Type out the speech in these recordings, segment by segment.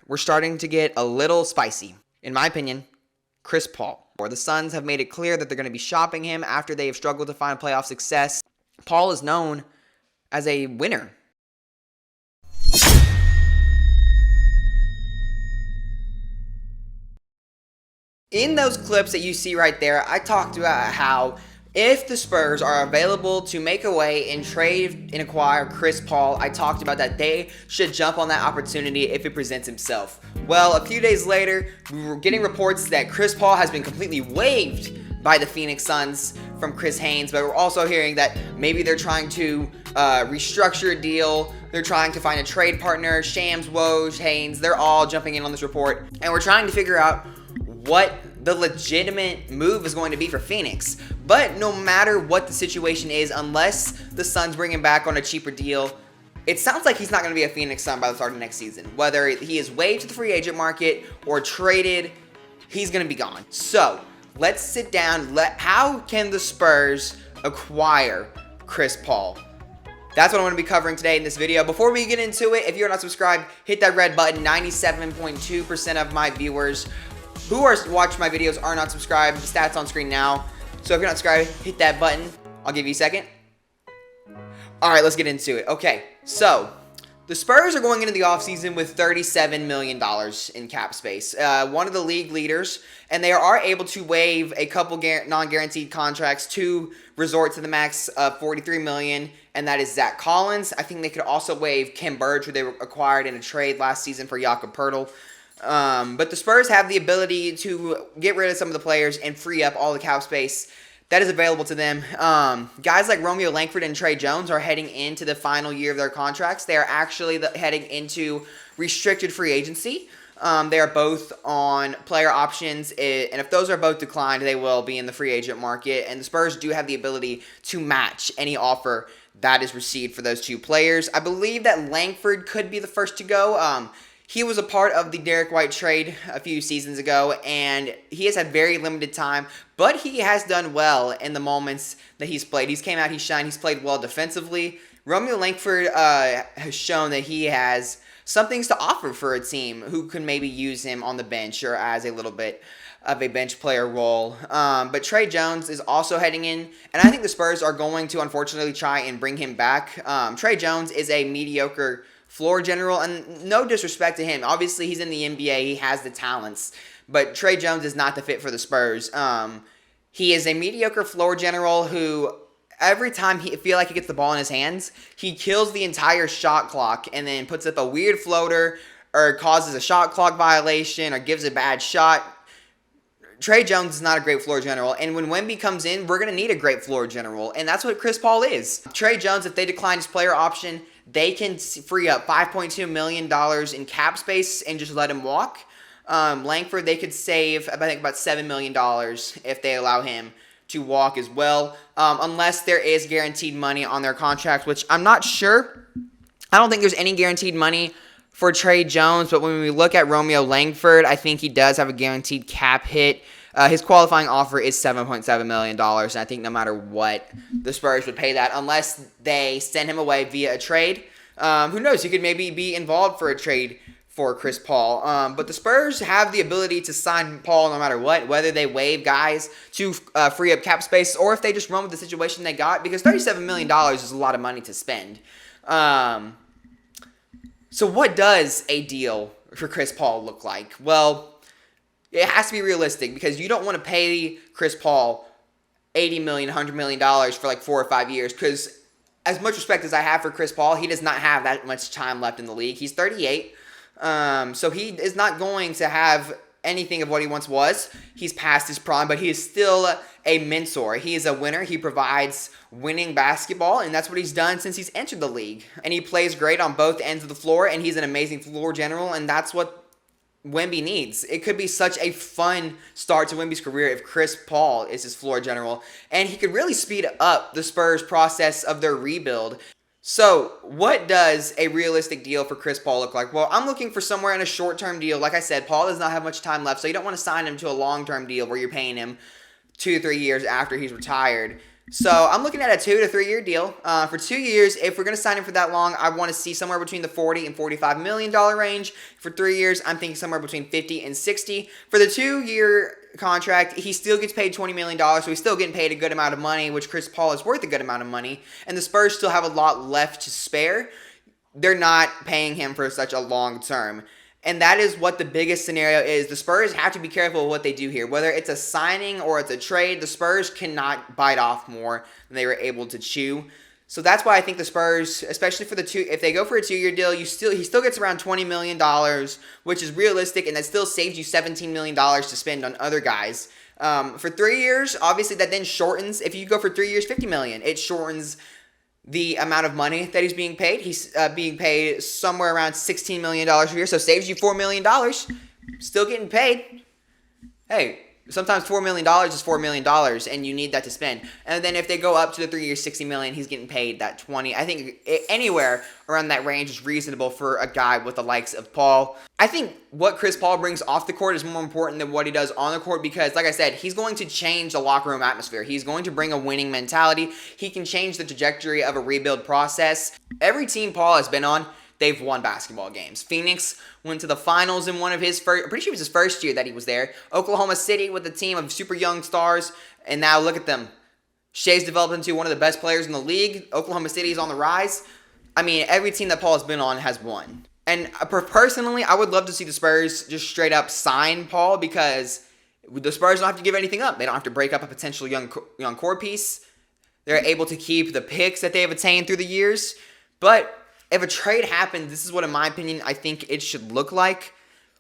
we're starting to get a little spicy. In my opinion, Chris Paul. The Suns have made it clear that they're going to be shopping him after they have struggled to find playoff success. Paul is known as a winner. In those clips that you see right there, I talked about how if the Spurs are available to make a way and trade and acquire Chris Paul, I talked about that they should jump on that opportunity if it presents himself. Well, a few days later, we were getting reports that Chris Paul has been completely waived by the Phoenix Suns from Chris Haynes, but we're also hearing that maybe they're trying to restructure a deal. They're trying to find a trade partner. Shams, Woj, Haynes, they're all jumping in on this report, and we're trying to figure out what the legitimate move is going to be for Phoenix. But no matter what the situation is, unless the Suns bring him back on a cheaper deal, it sounds like he's not going to be a Phoenix Sun by the start of next season. Whether he is waived to the free agent market or traded, he's going to be gone. So let's sit down. How can the Spurs acquire Chris Paul? That's what I'm going to be covering today in this video. Before we get into it, if you're not subscribed, hit that red button. 97.2% of my viewers who are watching my videos are not subscribed. The stats on screen now. So if you're not subscribed, hit that button. I'll give you a second. All right, let's get into it. Okay, so the Spurs are going into the offseason with $37 million in cap space. One of the league leaders, and they are able to waive a couple non-guaranteed contracts to resort to the max of $43 million, and that is Zach Collins. I think they could also waive Kim Burge, who they acquired in a trade last season for Jakob Poeltl. But the Spurs have the ability to get rid of some of the players and free up all the cap space that is available to them. Guys like Romeo Langford and Tre Jones are heading into the final year of their contracts. They are actually heading into restricted free agency. They are both on player options, and if those are both declined, they will be in the free agent market. And the Spurs do have the ability to match any offer that is received for those two players. I believe that Langford could be the first to go. He was a part of the Derek White trade a few seasons ago, and he has had very limited time, but he has done well in the moments that he's played. He's came out, he's shined, he's played well defensively. Romeo Langford has shown that he has some things to offer for a team who can maybe use him on the bench or as a little bit of a bench player role. But Tre Jones is also heading in, and I think the Spurs are going to unfortunately try and bring him back. Tre Jones is a mediocre floor general, and no disrespect to him. Obviously, he's in the NBA. He has the talents, but Tre Jones is not the fit for the Spurs. He is a mediocre floor general who every time he feel like he gets the ball in his hands, he kills the entire shot clock and then puts up a weird floater or causes a shot clock violation or gives a bad shot. Tre Jones is not a great floor general, and when Wemby comes in, we're going to need a great floor general, and that's what Chris Paul is. Tre Jones, if they decline his player option, they can free up $5.2 million in cap space and just let him walk. Langford, they could save, I think, about $7 million if they allow him to walk as well, unless there is guaranteed money on their contract, which I'm not sure. I don't think there's any guaranteed money for Tre Jones, but when we look at Romeo Langford, I think he does have a guaranteed cap hit. His qualifying offer is $7.7 million, and I think no matter what, the Spurs would pay that unless they send him away via a trade. Who knows? He could maybe be involved for a trade for Chris Paul. But the Spurs have the ability to sign Paul no matter what, whether they waive guys to free up cap space or if they just run with the situation they got, because $37 million is a lot of money to spend. So what does a deal for Chris Paul look like? Well, it has to be realistic because you don't want to pay Chris Paul $80 million, $100 million for like 4 or 5 years, because as much respect as I have for Chris Paul, he does not have that much time left in the league. He's 38, so he is not going to have anything of what he once was. He's past his prime, but he is still a mentor. He is a winner. He provides winning basketball, and that's what he's done since he's entered the league. And he plays great on both ends of the floor, and he's an amazing floor general, and that's what Wemby needs. It could be such a fun start to Wemby's career if Chris Paul is his floor general, and he could really speed up the Spurs' process of their rebuild. So, what does a realistic deal for Chris Paul look like? Well, I'm looking for somewhere in a short-term deal. Like I said, Paul does not have much time left, so you don't want to sign him to a long-term deal where you're paying him 2 to 3 years after he's retired. So I'm looking at a 2 to 3 year deal. For 2 years, if we're going to sign him for that long, I want to see somewhere between the $40 and $45 million range. For 3 years, I'm thinking somewhere between 50 and 60. For the 2 year contract, he still gets paid $20 million, so he's still getting paid a good amount of money, which Chris Paul is worth a good amount of money. And the Spurs still have a lot left to spare. They're not paying him for such a long term. And that is what the biggest scenario is. The Spurs have to be careful with what they do here. Whether it's a signing or it's a trade, the Spurs cannot bite off more than they were able to chew. So that's why I think the Spurs, especially for the two, if they go for a 2 year deal, he still gets around $20 million, which is realistic, and that still saves you $17 million to spend on other guys. For 3 years, obviously that then shortens. If you go for 3 years, $50 million, it shortens the amount of money that he's being paid. He's being paid somewhere around $16 million a year, so saves you $4 million. Still getting paid. Hey, sometimes $4 million is $4 million, and you need that to spend. And then if they go up to the 3 years, $60 million, he's getting paid that 20. I think anywhere around that range is reasonable for a guy with the likes of Paul. I think what Chris Paul brings off the court is more important than what he does on the court because, like I said, he's going to change the locker room atmosphere. He's going to bring a winning mentality. He can change the trajectory of a rebuild process. Every team Paul has been on, they've won basketball games. Phoenix went to the finals in one of his first, I'm pretty sure it was his first year that he was there. Oklahoma City with a team of super young stars, and now look at them. Shea's developed into one of the best players in the league. Oklahoma City is on the rise. I mean, every team that Paul has been on has won. And personally, I would love to see the Spurs just straight up sign Paul because the Spurs don't have to give anything up. They don't have to break up a potential young core piece. They're able to keep the picks that they have attained through the years. But if a trade happens, this is what, in my opinion, I think it should look like.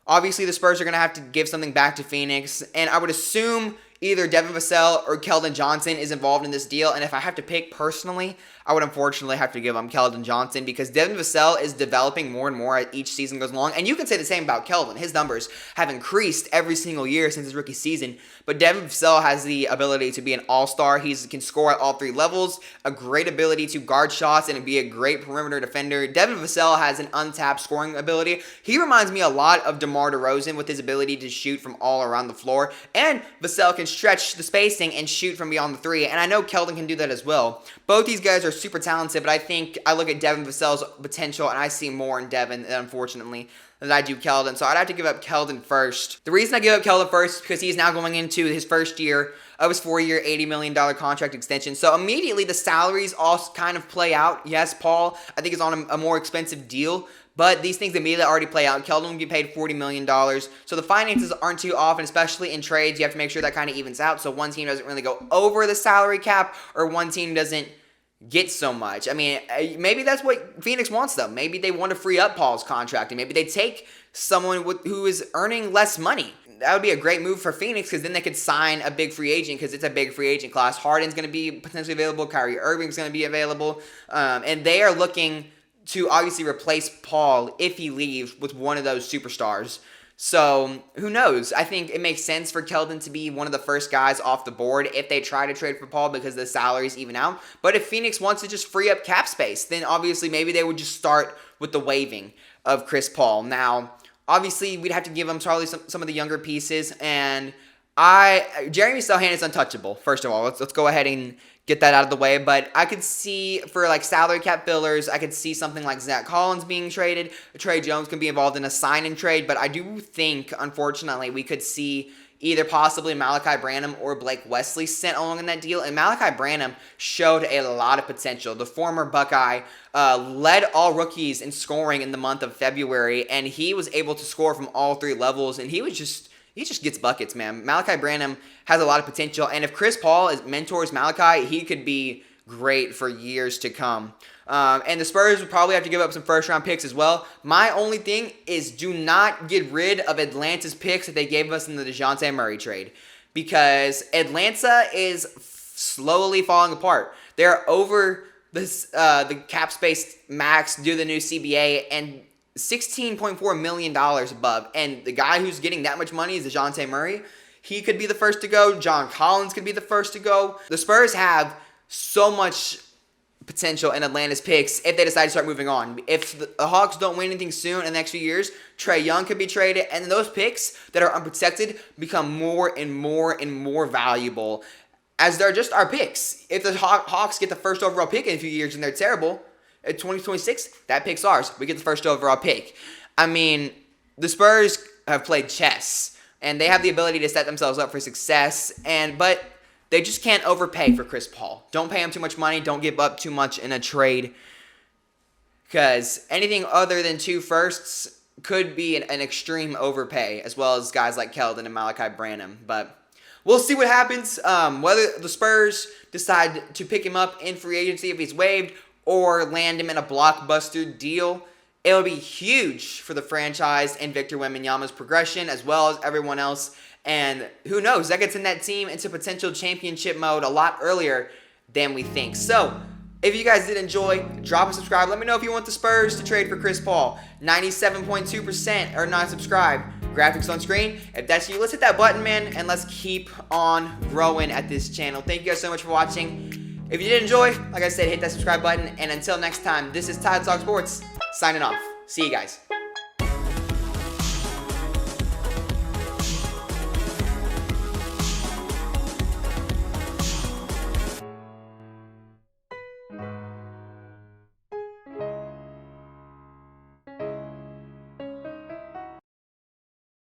Obviously, the Spurs are going to have to give something back to Phoenix, and I would assume either Devin Vassell or Keldon Johnson is involved in this deal, and if I have to pick personally, I would unfortunately have to give him Keldon Johnson because Devin Vassell is developing more and more as each season goes along, and you can say the same about Keldon. His numbers have increased every single year since his rookie season, but Devin Vassell has the ability to be an all-star. He can score at all three levels, a great ability to guard shots, and be a great perimeter defender. Devin Vassell has an untapped scoring ability. He reminds me a lot of DeMar DeRozan with his ability to shoot from all around the floor, and Vassell can stretch the spacing and shoot from beyond the three, and I know Keldon can do that as well. Both these guys are super talented, but I think I look at Devin Vassell's potential, and I see more in Devin, unfortunately, than I do Keldon, so I'd have to give up Keldon first. The reason I give up Keldon first is because he's now going into his first year of his 4-year, $80 million contract extension, so immediately the salaries all kind of play out. Yes, Paul, I think, is on a more expensive deal, but these things immediately already play out. Keldon will get paid $40 million. So the finances aren't too often, especially in trades. You have to make sure that kind of evens out so one team doesn't really go over the salary cap or one team doesn't get so much. I mean, maybe that's what Phoenix wants, though. Maybe they want to free up Paul's contract, and maybe they take someone who is earning less money. That would be a great move for Phoenix because then they could sign a big free agent because it's a big free agent class. Harden's going to be potentially available. Kyrie Irving's going to be available. And they are looking to obviously replace Paul if he leaves with one of those superstars. So, who knows? I think it makes sense for Keldon to be one of the first guys off the board if they try to trade for Paul because the salaries even out. But if Phoenix wants to just free up cap space, then obviously maybe they would just start with the waiving of Chris Paul. Now, obviously, we'd have to give him probably some of the younger pieces, and Jeremy Sochan is untouchable, first of all. Let's go ahead and get that out of the way, but I could see for like salary cap fillers, I could see something like Zach Collins being traded. Trey Jones can be involved in a sign and trade, but I do think, unfortunately, we could see either possibly Malachi Branham or Blake Wesley sent along in that deal, and Malachi Branham showed a lot of potential. The former Buckeye led all rookies in scoring in the month of February, and he was able to score from all three levels, and he just gets buckets, man. Malachi Branham has a lot of potential, and if Chris Paul mentors Malachi, he could be great for years to come. And the Spurs would probably have to give up some first-round picks as well. My only thing is do not get rid of Atlanta's picks that they gave us in the DeJounte Murray trade because Atlanta is slowly falling apart. They're over the cap space max due to the new CBA and $16.4 million above. And the guy who's getting that much money is DeJounte Murray. He could be the first to go. John Collins could be the first to go. The Spurs have so much potential in Atlanta's picks if they decide to start moving on. If the Hawks don't win anything soon in the next few years, Trae Young could be traded, and those picks that are unprotected become more and more and more valuable as they're just our picks. If the Hawks get the first overall pick in a few years and they're terrible, at 2026, that pick's ours. We get the first overall pick. I mean, the Spurs have played chess, and they have the ability to set themselves up for success, but they just can't overpay for Chris Paul. Don't pay him too much money. Don't give up too much in a trade, because anything other than 2 firsts could be an extreme overpay, as well as guys like Keldon and Malachi Branham. But we'll see what happens, whether the Spurs decide to pick him up in free agency if he's waived or land him in a blockbuster deal. It will be huge for the franchise and Victor Wembanyama's progression, as well as everyone else. And who knows, that gets in that team into potential championship mode a lot earlier than we think. So, if you guys did enjoy, drop a subscribe. Let me know if you want the Spurs to trade for Chris Paul. 97.2% are not subscribed. Graphics on screen. If that's you, let's hit that button, man, and let's keep on growing at this channel. Thank you guys so much for watching. If you did enjoy, like I said, hit that subscribe button. And until next time, this is Ty Talk Sports signing off. See you guys.